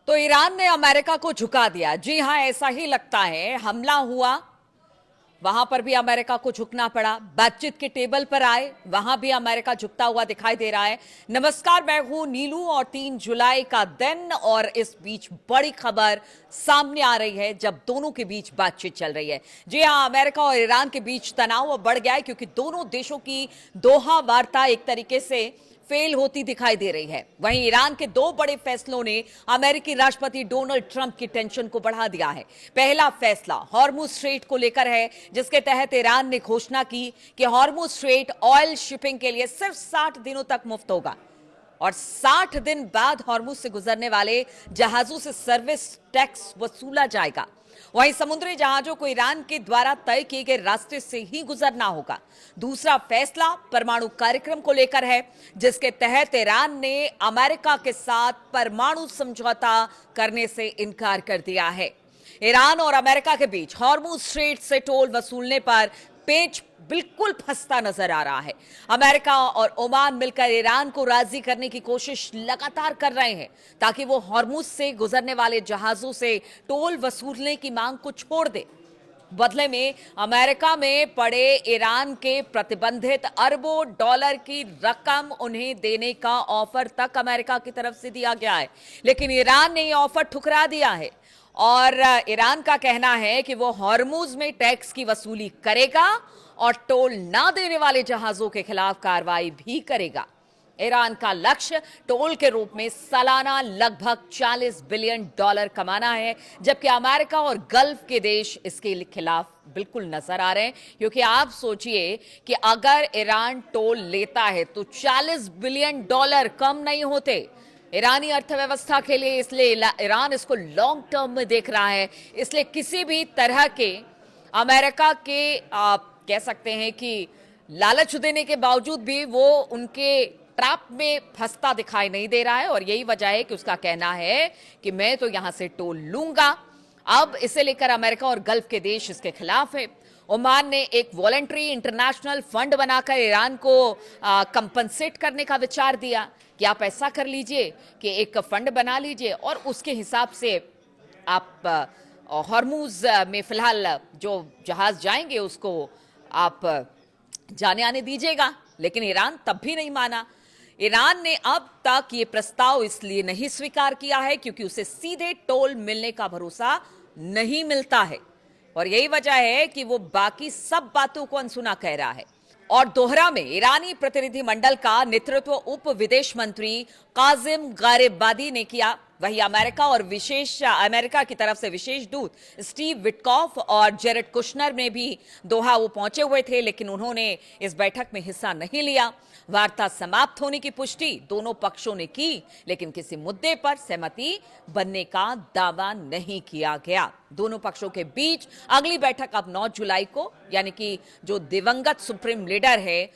तो ईरान ने अमेरिका को झुका दिया। जी हां, ऐसा ही लगता है। हमला हुआ, वहां पर भी अमेरिका को झुकना पड़ा। बातचीत के टेबल पर आए, वहां भी अमेरिका झुकता हुआ दिखाई दे रहा है। नमस्कार, मैं हूं नीलू और 3 जुलाई का दिन और इस बीच बड़ी खबर सामने आ रही है जब दोनों के बीच बातचीत चल रही है। जी हां, अमेरिका और ईरान के बीच तनाव अब बढ़ गया है क्योंकि दोनों देशों की दोहा वार्ता एक तरीके से फेल होती दिखाई दे रही है। वहीं ईरान के दो बड़े फैसलों ने अमेरिकी राष्ट्रपति डोनाल्ड ट्रंप की टेंशन को बढ़ा दिया है। पहला फैसला हॉर्मुज स्ट्रेट को लेकर है, जिसके तहत ईरान ने घोषणा की कि हॉर्मुज स्ट्रेट ऑयल शिपिंग के लिए सिर्फ 60 दिनों तक मुफ्त होगा और 60 दिन बाद हॉर्मुज से गुजरने वाले जहाजों से सर्विस टैक्स वसूला जाएगा। वहीं समुद्री जहाजों को ईरान के द्वारा तय किए गए रास्ते से ही गुजरना होगा। दूसरा फैसला परमाणु कार्यक्रम को लेकर है, जिसके तहत ईरान ने अमेरिका के साथ परमाणु समझौता करने से इनकार कर दिया है। ईरान और अमेरिका के बीच हॉर्मुज स्ट्रेट से टोल वसूलने पर पेच बिल्कुल फंसता नजर आ रहा है। अमेरिका और ओमान मिलकर ईरान को राजी करने की कोशिश लगातार कर रहे हैं ताकि वो हॉर्मुज से गुजरने वाले जहाजों से टोल वसूलने की मांग को छोड़ दे। बदले में अमेरिका में पड़े ईरान के प्रतिबंधित अरबों डॉलर की रकम उन्हें देने का ऑफर तक अमेरिका की तरफ से दिया गया है, लेकिन ईरान ने यह ऑफर ठुकरा दिया है और ईरान का कहना है कि वो हॉर्मुज में टैक्स की वसूली करेगा और टोल ना देने वाले जहाजों के खिलाफ कार्रवाई भी करेगा। ईरान का लक्ष्य टोल के रूप में सालाना लगभग 40 बिलियन डॉलर कमाना है, जबकि अमेरिका और गल्फ के देश इसके खिलाफ बिल्कुल नजर आ रहे हैं। क्योंकि आप सोचिए कि अगर ईरान टोल लेता है तो 40 बिलियन डॉलर कम नहीं होते ईरानी अर्थव्यवस्था के लिए, इसलिए ईरान इसको लॉन्ग टर्म में देख रहा है। इसलिए किसी भी तरह के अमेरिका के कह सकते हैं कि लालच देने के बावजूद भी वो उनके ट्रैप में फंसता दिखाई नहीं दे रहा है और यही वजह है कि उसका कहना है कि मैं तो यहां से टोल लूंगा। अब इसे लेकर अमेरिका और गल्फ के देश इसके खिलाफ है। ओमान ने एक वॉलंटरी इंटरनेशनल फंड बनाकर ईरान को कंपनसेट करने का विचार दिया कि आप ऐसा कर लीजिए कि एक फंड बना लीजिए और उसके हिसाब से आप हॉर्मुज में फिलहाल जो जहाज जाएंगे उसको आप जाने आने दीजिएगा। लेकिन ईरान तब भी नहीं माना। ईरान ने अब तक ये प्रस्ताव इसलिए नहीं स्वीकार किया है क्योंकि उसे सीधे टोल मिलने का भरोसा नहीं मिलता है और यही वजह है कि वो बाकी सब बातों को अनसुना कह रहा है। और दोहरा में ईरानी प्रतिनिधिमंडल का नेतृत्व उप विदेश मंत्री काजिम गारिबादी ने किया। वहीं अमेरिका की तरफ से विशेष दूत स्टीव विटकॉफ और जेरेड कुशनर में भी दोहा वो पहुंचे हुए थे, लेकिन उन्होंने इस बैठक में हिस्सा नहीं लिया। वार्ता समाप्त होने की पुष्टि दोनों पक्षों ने की, लेकिन किसी मुद्दे पर सहमति बनने का दावा नहीं किया गया। दोनों पक्षों के बीच अगली बैठक अब 9 जुलाई को, यानी कि जो दिवंगत सुप्रीम लीडर है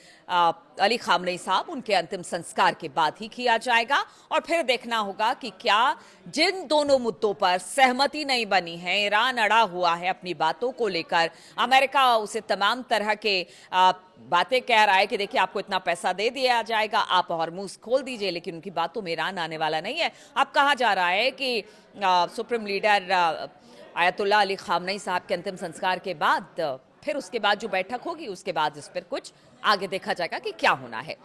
अली खामनेई साहब, उनके अंतिम संस्कार के बाद ही किया जाएगा और फिर देखना होगा कि क्या जिन दोनों मुद्दों पर सहमति नहीं बनी है, ईरान अड़ा हुआ है अपनी बातों को लेकर, अमेरिका उसे तमाम तरह के बातें कह रहा है कि देखिए आपको इतना पैसा दे दिया जाएगा, आप हॉर्मुज खोल दीजिए, लेकिन उनकी बातों में ईरान आने वाला नहीं है। अब कहा जा रहा है कि supreme leader Ayatollah Ali Khamenei साहब के अंतिम संस्कार के बाद फिर उसके बाद जो बैठक होगी उसके बाद इस पर कुछ आगे देखा जाएगा कि क्या होना है।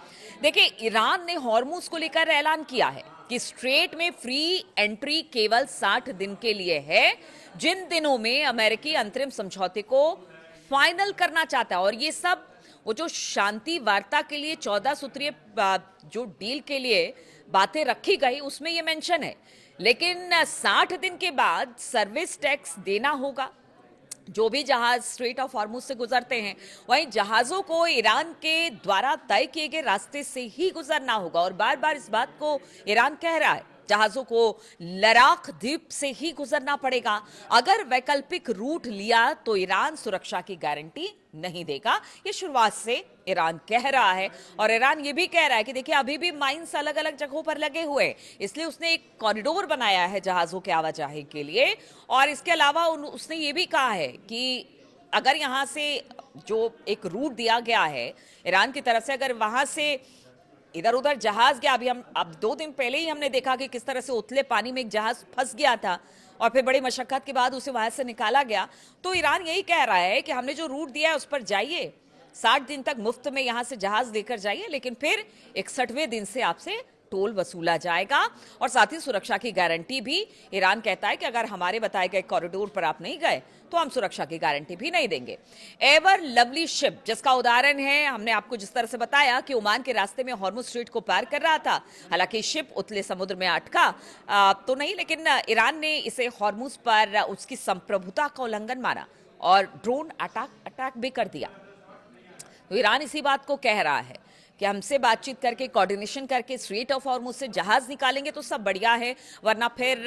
देखिए, ईरान ने हॉर्मुज को लेकर ऐलान किया है कि स्ट्रेट में फ्री एंट्री केवल 60 दिन के लिए है, जिन दिनों में अमेरिकी अंतरिम समझौते को फाइनल करना चाहता है। और ये सब वो जो शांति वार्ता के लिए 14 सूत्रीय जो डील के लिए बातें रखी गई उसमें ये मेंशन है, लेकिन 60 दिन के बाद सर्विस टैक्स देना होगा जो भी जहाज स्ट्रेट ऑफ हॉर्मुज से गुजरते हैं। वहीं जहाजों को ईरान के द्वारा तय किए गए रास्ते से ही गुजरना होगा और बार बार इस बात को ईरान कह रहा है, जहाजों को लद्दाख द्वीप से ही गुजरना पड़ेगा। अगर वैकल्पिक रूट लिया तो ईरान सुरक्षा की गारंटी नहीं देगा, ये शुरुआत से ईरान कह रहा है। और ईरान ये भी कह रहा है कि देखिए अभी भी माइंस अलग अलग जगहों पर लगे हुए हैं, इसलिए उसने एक कॉरिडोर बनाया है जहाजों के आवाजाही के लिए। और इसके अलावा उसने ये भी कहा है कि अगर यहां से जो एक रूट दिया गया है ईरान की तरफ से, अगर वहां से इधर उधर जहाज गया। अभी हम अब 2 दिन पहले ही हमने देखा कि किस तरह से उथले पानी में एक जहाज फंस गया था और फिर बड़ी मशक्कत के बाद उसे वहां से निकाला गया। तो ईरान यही कह रहा है कि हमने जो रूट दिया है उस पर जाइए, 60 दिन तक मुफ्त में यहां से जहाज लेकर जाइए, लेकिन फिर 61वें दिन से आपसे टोल वसूला जाएगा और साथ ही सुरक्षा की गारंटी भी। ईरान कहता है कि अगर हमारे बताए गए कॉरिडोर पर आप नहीं गए तो हम सुरक्षा की गारंटी भी नहीं देंगे। एवर लवली शिप जिसका उदाहरण है, हमने आपको जिस तरह से बताया कि ओमान के रास्ते में हॉर्मुज स्ट्रेट को पार कर रहा था, हालांकि शिप उतले समुद्र में अटका तो नहीं, लेकिन ईरान ने इसे हॉर्मुज पर उसकी संप्रभुता का उल्लंघन माना और ड्रोन अटैक भी कर दिया। तो ईरान इसी बात को कह रहा है कि हमसे बातचीत करके, कोऑर्डिनेशन करके स्ट्रेट ऑफ हॉर्मुज से जहाज निकालेंगे तो सब बढ़िया है, वरना फिर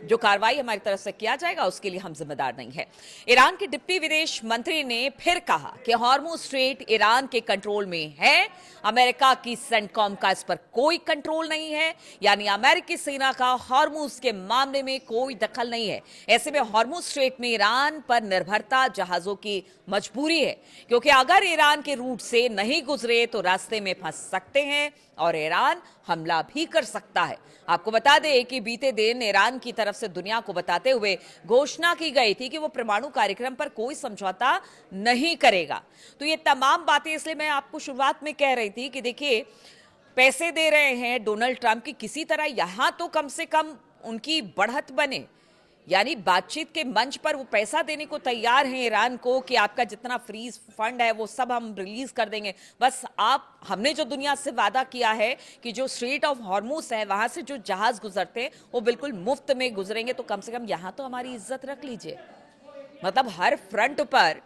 जो कार्रवाई हमारी तरफ से किया जाएगा उसके लिए हम जिम्मेदार नहीं है। ईरान के डिप्टी विदेश मंत्री ने फिर कहा कि हॉर्मुज स्ट्रेट ईरान के कंट्रोल में है, अमेरिका की सेंटकॉम का इस पर कोई कंट्रोल नहीं है, यानी अमेरिकी सेना का हॉर्मुज के मामले में कोई दखल नहीं है। ऐसे में हॉर्मुज स्ट्रेट में ईरान पर निर्भरता जहाजों की मजबूरी है, क्योंकि अगर ईरान के रूट से नहीं गुजरे तो रास्ते में फंस सकते हैं और ईरान हमला भी कर सकता है। आपको बता दें कि बीते दिन ईरान की तरफ से दुनिया को बताते हुए घोषणा की गई थी कि वो परमाणु कार्यक्रम पर कोई समझौता नहीं करेगा। तो ये तमाम बातें इसलिए मैं आपको शुरुआत में कह रही थी कि देखिए, पैसे दे रहे हैं डोनाल्ड ट्रंप की, किसी तरह यहां तो कम से कम उनकी बढ़त बने, यानी बातचीत के मंच पर वो पैसा देने को तैयार हैं ईरान को कि आपका जितना फ्रीज फंड है वो सब हम रिलीज कर देंगे, बस आप, हमने जो दुनिया से वादा किया है कि जो स्ट्रेट ऑफ हॉर्मुज है वहां से जो जहाज गुजरते हैं वो बिल्कुल मुफ्त में गुजरेंगे, तो कम से कम यहां तो हमारी इज्जत रख लीजिए। मतलब हर फ्रंट पर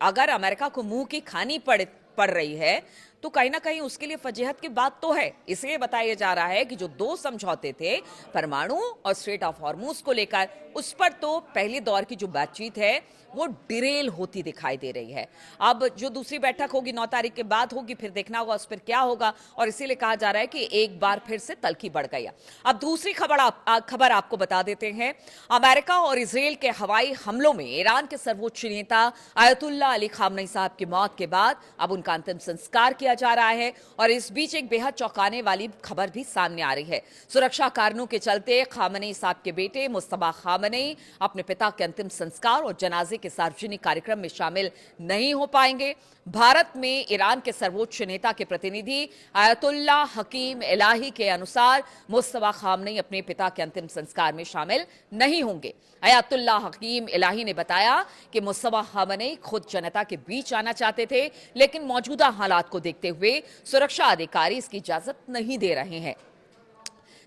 अगर अमेरिका को मुंह की खानी पड़ रही है तो कहीं ना कहीं उसके लिए फजीहत की बात तो है। इसलिए बताया जा रहा है कि जो 2 समझौते थे परमाणु और स्ट्रेट ऑफ हॉर्मुज को लेकर, उस पर तो पहले दौर की जो बातचीत है वो डिरेल होती दिखाई दे रही है। अब जो दूसरी बैठक होगी 9 तारीख के बाद होगी, फिर देखना होगा उस पर क्या होगा, और इसीलिए कहा जा रहा है कि एक बार फिर से तल्खी बढ़ गई। अब दूसरी खबर आपको बता देते हैं। अमेरिका और इजराइल के हवाई हमलों में ईरान के सर्वोच्च नेता आयतुल्लाह अली खामनेई साहब की मौत के बाद अब उनका अंतिम संस्कार किया जा रहा है, और इस बीच एक बेहद चौंकाने वाली खबर भी सामने आ रही है। सुरक्षा कारणों के चलते खामनेई साहब के बेटे मुस्तफा खामनेई अपने पिता के अंतिम संस्कार और जनाजे के सार्वजनिक कार्यक्रम में शामिल नहीं हो पाएंगे। भारत में ईरान के सर्वोच्च नेता के प्रतिनिधि आयतुल्लाह हकीम इलाही के अनुसार मुस्तफा खामनेई अपने पिता के अंतिम संस्कार में शामिल नहीं होंगे। आयतुल्लाह हकीम इलाही ने बताया कि मुस्तफा खामनेई खुद जनता के बीच आना चाहते थे, लेकिन मौजूदा हालात को देखते हुए सुरक्षा अधिकारी इसकी इजाजत नहीं दे रहे हैं।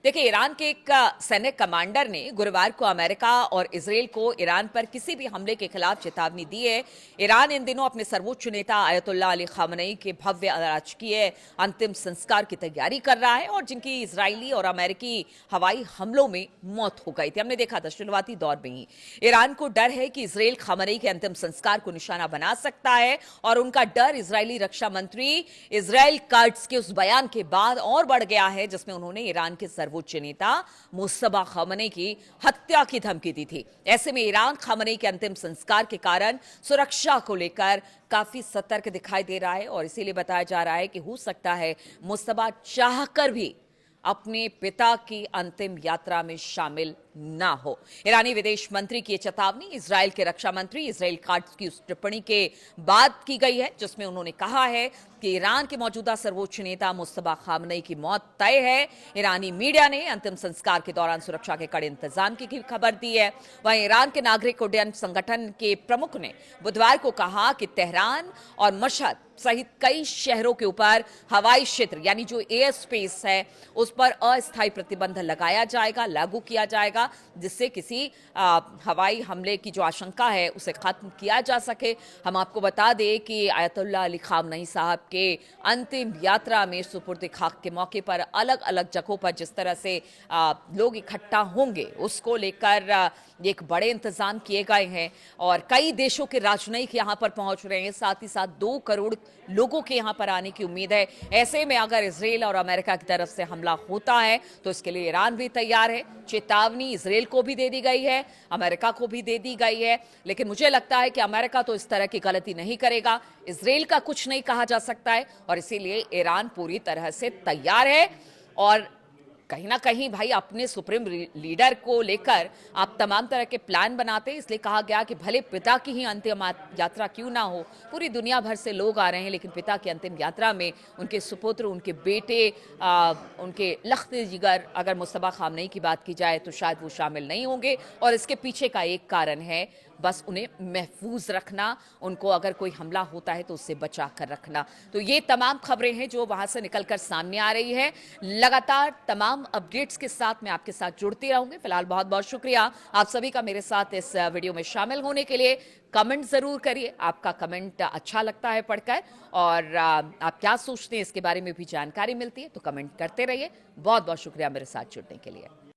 देखिए, ईरान के एक सैन्य कमांडर ने गुरुवार को अमेरिका और इजराइल को ईरान पर किसी भी हमले के खिलाफ चेतावनी दी है। ईरान इन दिनों अपने सर्वोच्च नेता आयतुल्लाह अली खामनेई के भव्य राजकीय अंतिम संस्कार की तैयारी कर रहा है, और जिनकी इजरायली और अमेरिकी हवाई हमलों में मौत हो गई थी। हमने देखा था शुरुआती दौर में ही ईरान को डर है कि इजराइल खामनेई के अंतिम संस्कार को निशाना बना सकता है, और उनका डर इजरायली रक्षा मंत्री इजराइल काट्ज के उस बयान के बाद और बढ़ गया है जिसमें उन्होंने ईरान के सर्वोच्च नेता मुस्तफा खामनेई की हत्या की धमकी दी थी। ऐसे में ईरान खामनेई के अंतिम संस्कार के कारण सुरक्षा को लेकर काफी सतर्क दिखाई दे रहा है, और इसीलिए बताया जा रहा है कि हो सकता है मुस्तफा चाहकर भी अपने पिता की अंतिम यात्रा में शामिल ना हो। ईरानी विदेश मंत्री की चेतावनी इजराइल के रक्षा मंत्री इजराइल काट्ज की उस टिप्पणी के बाद की गई है जिसमें उन्होंने कहा है कि ईरान के मौजूदा सर्वोच्च नेता मुस्तफा खामनेई की मौत तय है। ईरानी मीडिया ने अंतिम संस्कार के दौरान सुरक्षा के कड़े इंतजाम की खबर दी है। वहीं ईरान के नागरिक उड्डयन संगठन के प्रमुख ने बुधवार को कहा कि तेहरान और मशहद सहित कई शहरों के ऊपर हवाई क्षेत्र यानी जो एयर स्पेस है उस पर अस्थायी प्रतिबंध लगाया जाएगा, लागू किया जाएगा, जिससे किसी हवाई हमले की जो आशंका है उसे खत्म किया जा सके। हम आपको बता दें कि आयतुल्लाह अली खामनेई साहब के अंतिम यात्रा में सुपुर्द खाक के मौके पर अलग अलग जगहों पर जिस तरह से लोग इकट्ठा होंगे उसको लेकर एक बड़े इंतजाम किए गए हैं, और कई देशों के राजनयिक यहाँ पर पहुंच रहे हैं। साथ ही साथ 2 करोड़ लोगों के यहाँ पर आने की उम्मीद है। ऐसे में अगर इजराइल और अमेरिका की तरफ से हमला होता है तो इसके लिए ईरान भी तैयार है। चेतावनी निशानी इसराइल को भी दे दी गई है, अमेरिका को भी दे दी गई है, लेकिन मुझे लगता है कि अमेरिका तो इस तरह की गलती नहीं करेगा। इसराइल का कुछ नहीं कहा जा सकता है और इसीलिए ईरान पूरी तरह से तैयार है। और कहीं ना कहीं भाई अपने सुप्रीम लीडर को लेकर आप तमाम तरह के प्लान बनाते हैं, इसलिए कहा गया कि भले पिता की ही अंतिम यात्रा क्यों ना हो, पूरी दुनिया भर से लोग आ रहे हैं, लेकिन पिता की अंतिम यात्रा में उनके सुपुत्र, उनके बेटे, उनके लख्त जिगर, अगर मुस्तफा खामनेई की बात की जाए तो शायद वो शामिल नहीं होंगे। और इसके पीछे का एक कारण है बस उन्हें महफूज रखना, उनको अगर कोई हमला होता है तो उससे बचा कर रखना। तो ये तमाम खबरें हैं जो वहां से निकलकर सामने आ रही है। लगातार तमाम अपडेट्स के साथ मैं आपके साथ जुड़ती रहूंगी। फिलहाल बहुत बहुत शुक्रिया आप सभी का मेरे साथ इस वीडियो में शामिल होने के लिए। कमेंट जरूर करिए, आपका कमेंट अच्छा लगता है पढ़कर, और आप क्या सोचते हैं इसके बारे में भी जानकारी मिलती है तो कमेंट करते रहिए। बहुत बहुत शुक्रिया मेरे साथ जुड़ने के लिए।